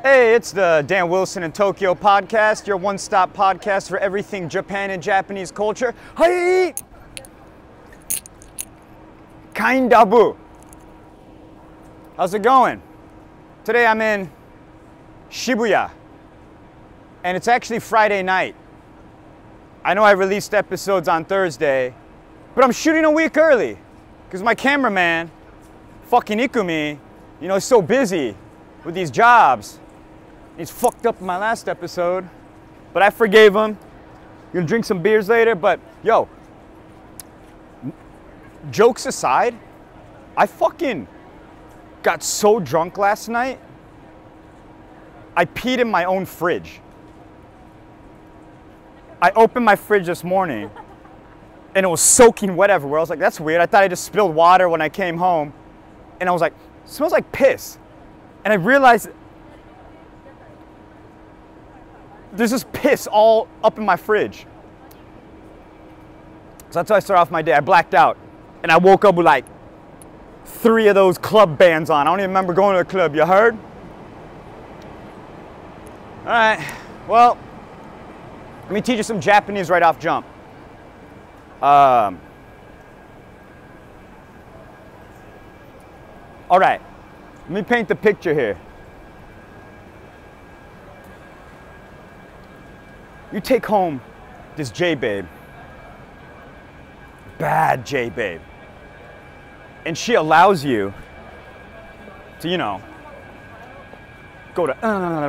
Hey, it's the Dan Wilson in Tokyo podcast, your one-stop podcast for everything Japan and Japanese culture. Hi! Kaindabu. How's it going? Today I'm in Shibuya, and it's actually Friday night. I know I released episodes on Thursday, but I'm shooting a week early because my cameraman, fucking Ikumi, you know, is so busy with these jobs. He's fucked up in my last episode, but I forgave him. Gonna drink some beers later, but yo, jokes aside, I fucking got so drunk last night, I peed in my own fridge. I opened my fridge this morning and it was soaking wet everywhere. I was like, that's weird. I thought I just spilled water when I came home. And I was like, it smells like piss. And I realized there's just piss all up in my fridge. So that's how I start off my day. I blacked out. And I woke up with like 3 of those club bands on. I don't even remember going to a club, you heard? All right, well, let me teach you some Japanese right off jump. All right, let me paint the picture here. You take home this J-babe, bad J-babe, and she allows you to, you know, go to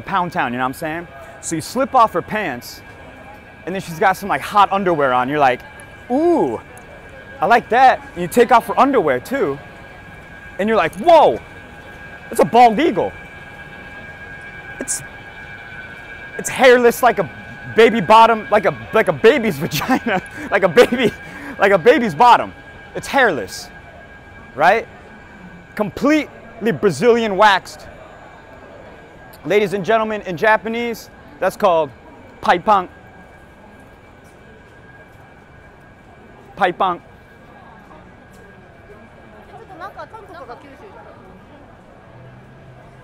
Pound Town, you know what I'm saying? So you slip off her pants, and then she's got some like hot underwear on. You're like, ooh, I like that. And you take off her underwear too, and you're like, whoa, it's a bald eagle. It's hairless like a baby bottom, like a baby's vagina, like a baby's bottom. It's hairless, right? Completely Brazilian waxed. Ladies and gentlemen, in Japanese, that's called paipan. Paipan.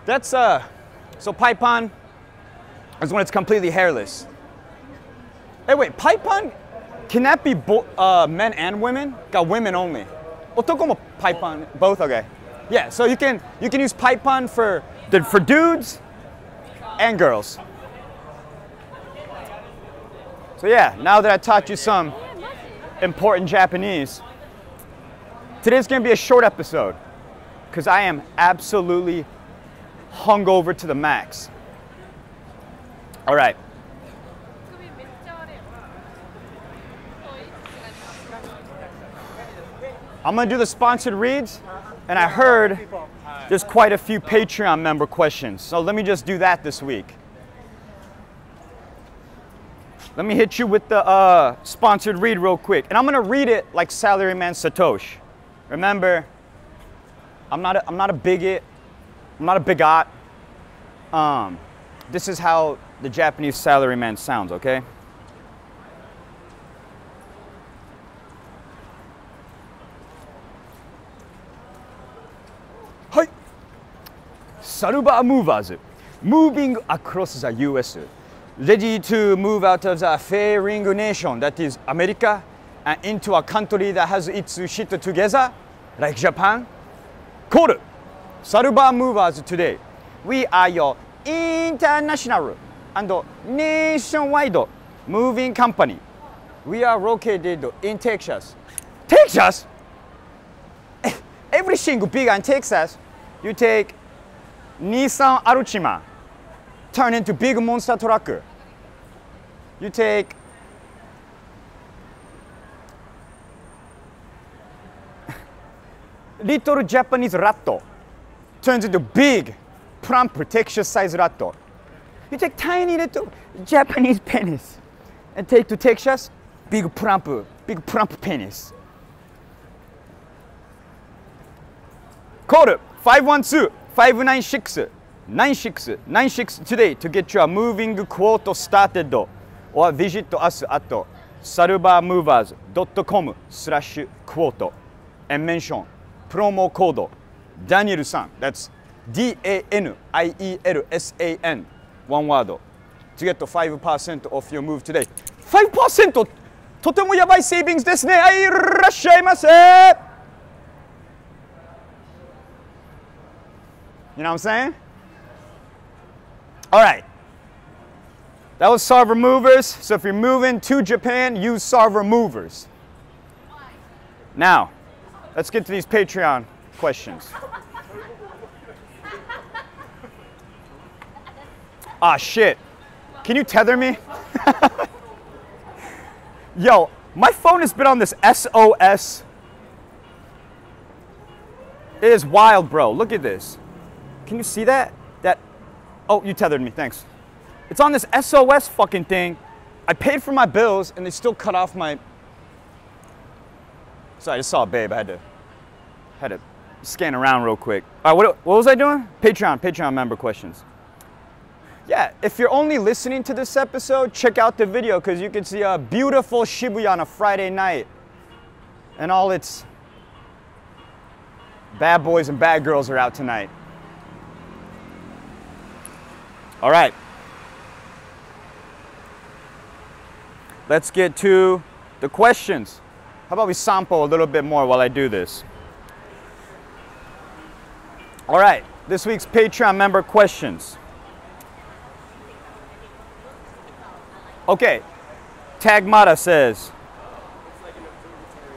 That's so paipan is when it's completely hairless. Hey, wait, paipan, can that be men and women? Got women only. Otoko mo paipan, both, okay. Yeah, so you can use paipan for dudes and girls. So yeah, now that I taught you some important Japanese, today's gonna be a short episode because I am absolutely hungover to the max. All right. I'm gonna do the sponsored reads, and I heard there's quite a few Patreon member questions, so let me just do that this week. Let me hit you with the sponsored read real quick, and I'm gonna read it like Salaryman Satoshi. Remember, I'm not a bigot. I'm not a bigot. This is how the Japanese salaryman sounds, okay? Hi. Saruba movers moving across the US, ready to move out of the failing nation that is America and into a country that has its shit together, like Japan. Call Saruba movers today. We are your international and nationwide moving company. We are located in Texas. Texas? Everything big in Texas. You take Nissan Altima, turn into big monster truck. You take little Japanese rat, turns into big, plump, Texas size rat. You take tiny little Japanese penis and take to Texas, big plump penis. Call 512-596-9696 today to get your moving quote started, or visit us at sarubamovers.com/quote and mention promo code Daniel-san. That's DANIELSAN. One word. To get the 5% off your move today. 5%! とてもやばいセービングスですね。はい、いらっしゃいませ。You know what I'm saying? All right. That was Sarver Movers. So if you're moving to Japan, use Sarver Movers. Now, let's get to these Patreon questions. Ah, shit. Can you tether me? Yo, my phone has been on this SOS. It is wild, bro. Look at this. Can you see that? Oh, you tethered me, thanks. It's on this SOS fucking thing. I paid for my bills and they still cut off my... Sorry, I just saw a babe. I had to scan around real quick. All right, what was I doing? Patreon member questions. Yeah, if you're only listening to this episode, check out the video because you can see a beautiful Shibuya on a Friday night. And all its bad boys and bad girls are out tonight. All right. Let's get to the questions. How about we sample a little bit more while I do this? All right, this week's Patreon member questions. Okay, Tagmata says,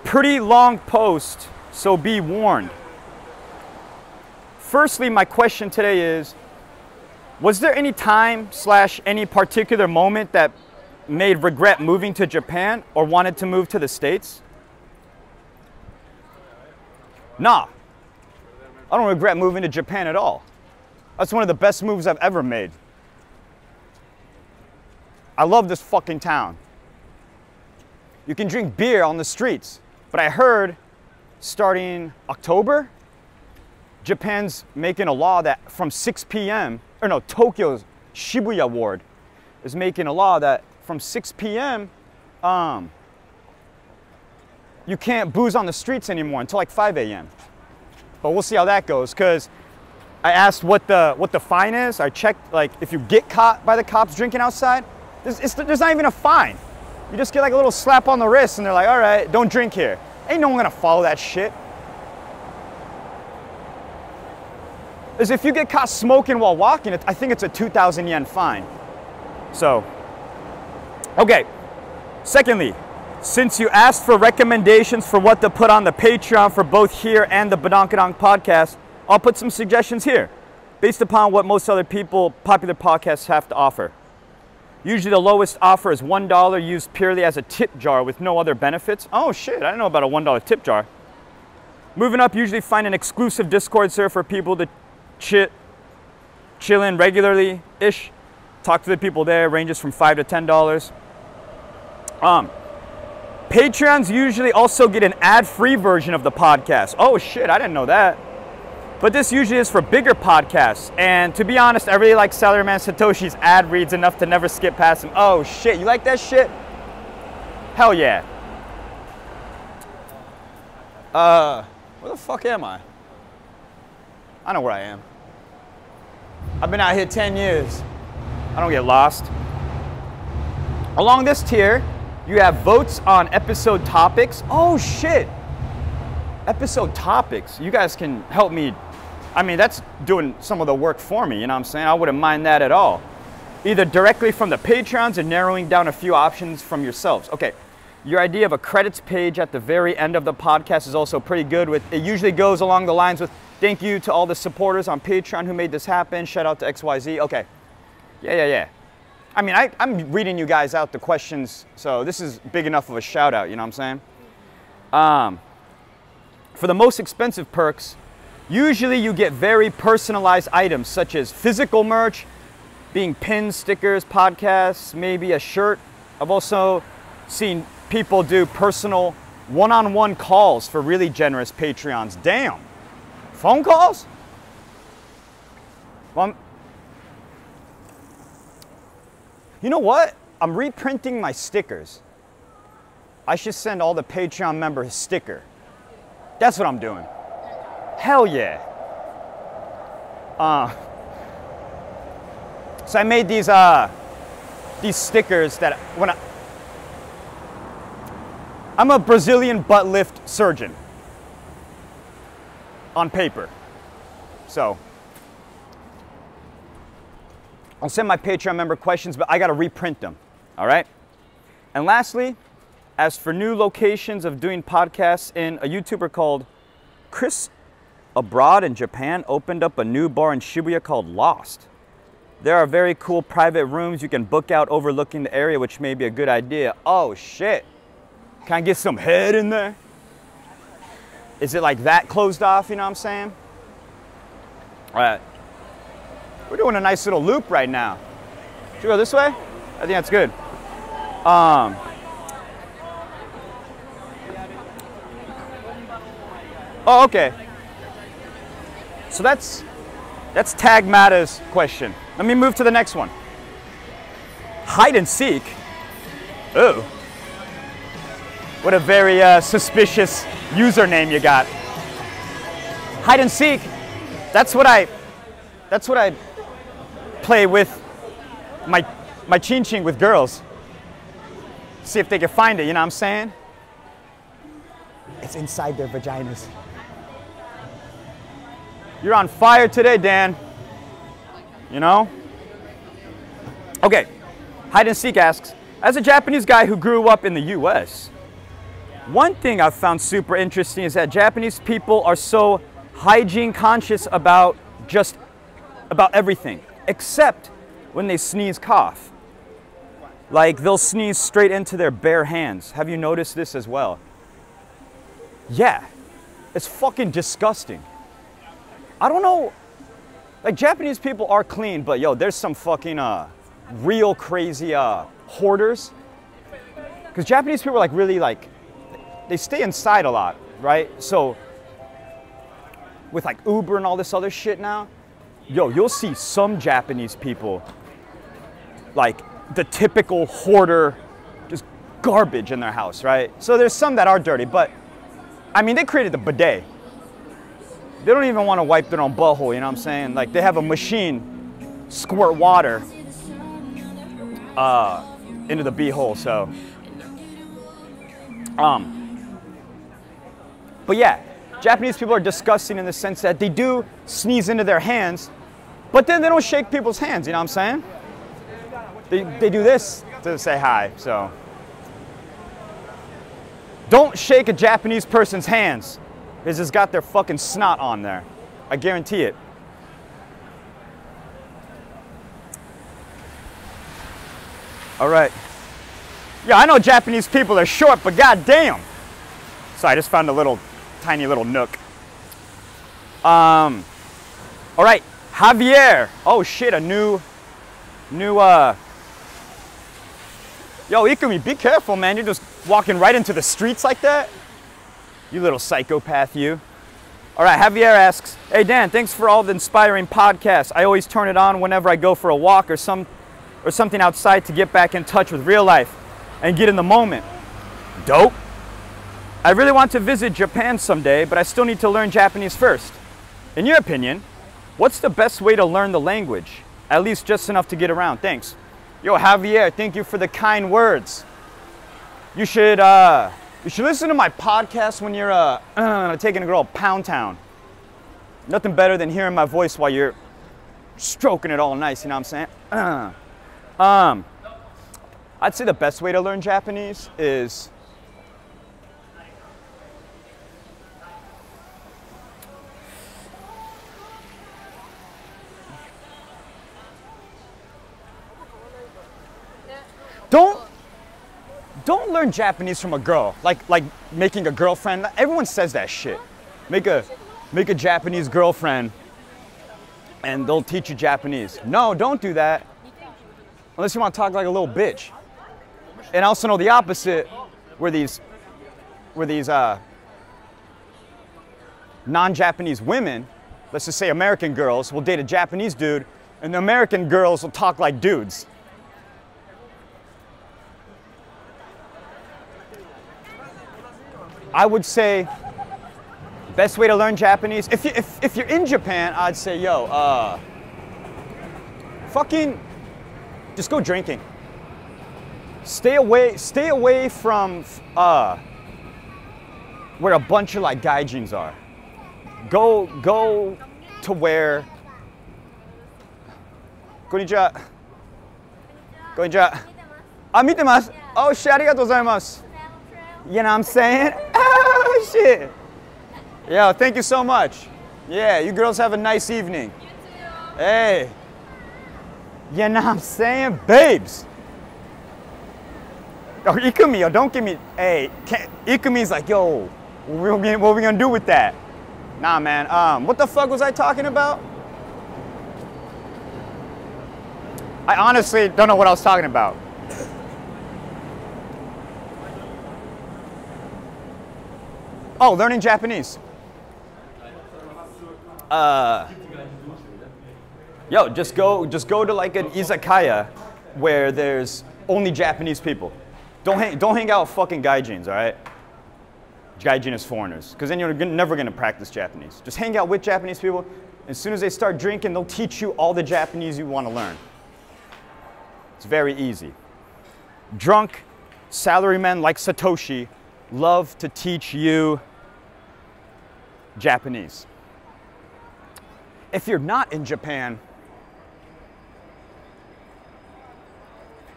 pretty long post, so be warned. Firstly, my question today is, was there any time / any particular moment that made regret moving to Japan or wanted to move to the States? Nah, I don't regret moving to Japan at all. That's one of the best moves I've ever made. I love this fucking town. You can drink beer on the streets, but I heard starting October, Japan's making a law that from 6 p.m., or no, Tokyo's Shibuya ward is making a law that from 6 p.m., you can't booze on the streets anymore until like 5 a.m. But we'll see how that goes, because I asked what the fine is. I checked, like, if you get caught by the cops drinking outside, there's not even a fine. You just get like a little slap on the wrist and they're like, all right, don't drink here. Ain't no one gonna follow that shit. Is if you get caught smoking while walking, I think it's a 2,000 yen fine. So, okay. Secondly, since you asked for recommendations for what to put on the Patreon for both here and the Badonkadonk podcast, I'll put some suggestions here, based upon what most other popular podcasts have to offer. Usually the lowest offer is $1 used purely as a tip jar with no other benefits. Oh shit, I didn't know about a $1 tip jar. Moving up, usually find an exclusive Discord server for people to chill in regularly-ish. Talk to the people there, ranges from $5 to $10. Patreons usually also get an ad-free version of the podcast. Oh shit, I didn't know that. But this usually is for bigger podcasts. And to be honest, I really like Salaryman Satoshi's ad reads enough to never skip past him. Oh shit, you like that shit? Hell yeah. Where the fuck am I? I know where I am. I've been out here 10 years. I don't get lost. Along this tier, you have votes on episode topics. Oh shit. Episode topics. You guys can help me. I mean, that's doing some of the work for me, you know what I'm saying? I wouldn't mind that at all. Either directly from the Patreons or narrowing down a few options from yourselves. Okay, your idea of a credits page at the very end of the podcast is also pretty good. It usually goes along the lines with, thank you to all the supporters on Patreon who made this happen. Shout out to XYZ. Okay, yeah. I mean, I'm reading you guys out the questions, so this is big enough of a shout out, you know what I'm saying? For the most expensive perks, usually you get very personalized items such as physical merch, being pins, stickers, podcasts, maybe a shirt. I've also seen people do personal one-on-one calls for really generous Patreons. Damn. Phone calls? Well, you know what? I'm reprinting my stickers. I should send all the Patreon members a sticker. That's what I'm doing. Hell yeah. So I made these stickers that when I'm a Brazilian butt lift surgeon on paper. So I'll send my Patreon member questions, but I got to reprint them. All right. And lastly, as for new locations of doing podcasts, a YouTuber called Chris Abroad in Japan opened up a new bar in Shibuya called Lost. There are very cool private rooms you can book out overlooking the area, which may be a good idea. Oh shit. Can I get some head in there? Is it like that closed off, you know what I'm saying? All right. We're doing a nice little loop right now. Should we go this way? I think that's good. Oh, okay. So that's Tag Mata's question. Let me move to the next one. Hide and seek. Ooh. What a very suspicious username you got. Hide and seek. That's what I play with my chin-chin with girls. See if they can find it, you know what I'm saying? It's inside their vaginas. You're on fire today, Dan. You know? Okay, Hide and Seek asks, as a Japanese guy who grew up in the US, one thing I've found super interesting is that Japanese people are so hygiene conscious about everything, except when they sneeze, cough. Like they'll sneeze straight into their bare hands. Have you noticed this as well? Yeah, it's fucking disgusting. I don't know, like Japanese people are clean, but yo, there's some fucking real crazy hoarders. Because Japanese people are like really like, they stay inside a lot, right? So with like Uber and all this other shit now, yo, you'll see some Japanese people like the typical hoarder, just garbage in their house, right? So there's some that are dirty, but I mean, they created the bidet. They don't even want to wipe their own butthole, you know what I'm saying? Like they have a machine squirt water into the beehole, so. But yeah, Japanese people are disgusting in the sense that they do sneeze into their hands, but then they don't shake people's hands, you know what I'm saying? They do this to say hi, so. Don't shake a Japanese person's hands because it's got their fucking snot on there. I guarantee it. All right. Yeah, I know Japanese people are short, but goddamn. So I just found a tiny little nook. All right, Javier. Oh shit, a new. Yo, Ikumi, be careful, man. You're just walking right into the streets like that. You little psychopath, you. All right, Javier asks, hey Dan, thanks for all the inspiring podcasts. I always turn it on whenever I go for a walk or something outside to get back in touch with real life and get in the moment. Dope. I really want to visit Japan someday, but I still need to learn Japanese first. In your opinion, what's the best way to learn the language? At least just enough to get around. Thanks. Yo, Javier, thank you for the kind words. You should listen to my podcast when you're taking a girl to Pound Town. Nothing better than hearing my voice while you're stroking it all nice, you know what I'm saying? I'd say the best way to learn Japanese is don't learn Japanese from a girl, like making a girlfriend. Everyone says that shit. Make a Japanese girlfriend and they'll teach you Japanese. No, don't do that. Unless you want to talk like a little bitch. And I also know the opposite, where these non-Japanese women, let's just say American girls, will date a Japanese dude, and the American girls will talk like dudes. I would say Best way to learn Japanese, if you're in Japan, I'd say, yo, fucking, just go drinking. Stay away from where a bunch of like gaijins are. Go to where. Konnichiwa. Konnichiwa. Ah, 見てます. Oh shit, ありがとうございます. You know what I'm saying? Oh shit. Yo, thank you so much. Yeah, you girls have a nice evening. You too. Hey. You know what I'm saying? Babes. Oh, Ikumi, yo, don't give me, hey, Ikumi's like, yo, what are we gonna do with that? Nah, man, what the fuck was I talking about? I honestly don't know what I was talking about. Oh, learning Japanese. Yo, just go to like an izakaya where there's only Japanese people. Don't hang out with fucking gaijins, all right? Gaijin is foreigners, because then you're never gonna practice Japanese. Just hang out with Japanese people. As soon as they start drinking, they'll teach you all the Japanese you want to learn. It's very easy. Drunk salarymen like Satoshi love to teach you Japanese. If you're not in Japan,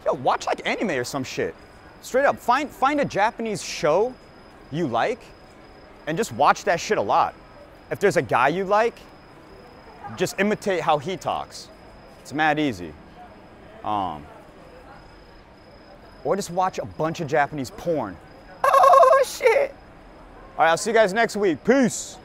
yo, watch like anime or some shit. Straight up, find a Japanese show you like and just watch that shit a lot. If there's a guy you like, just imitate how he talks. It's mad easy. Or just watch a bunch of Japanese porn. Oh shit! All right, I'll see you guys next week. Peace.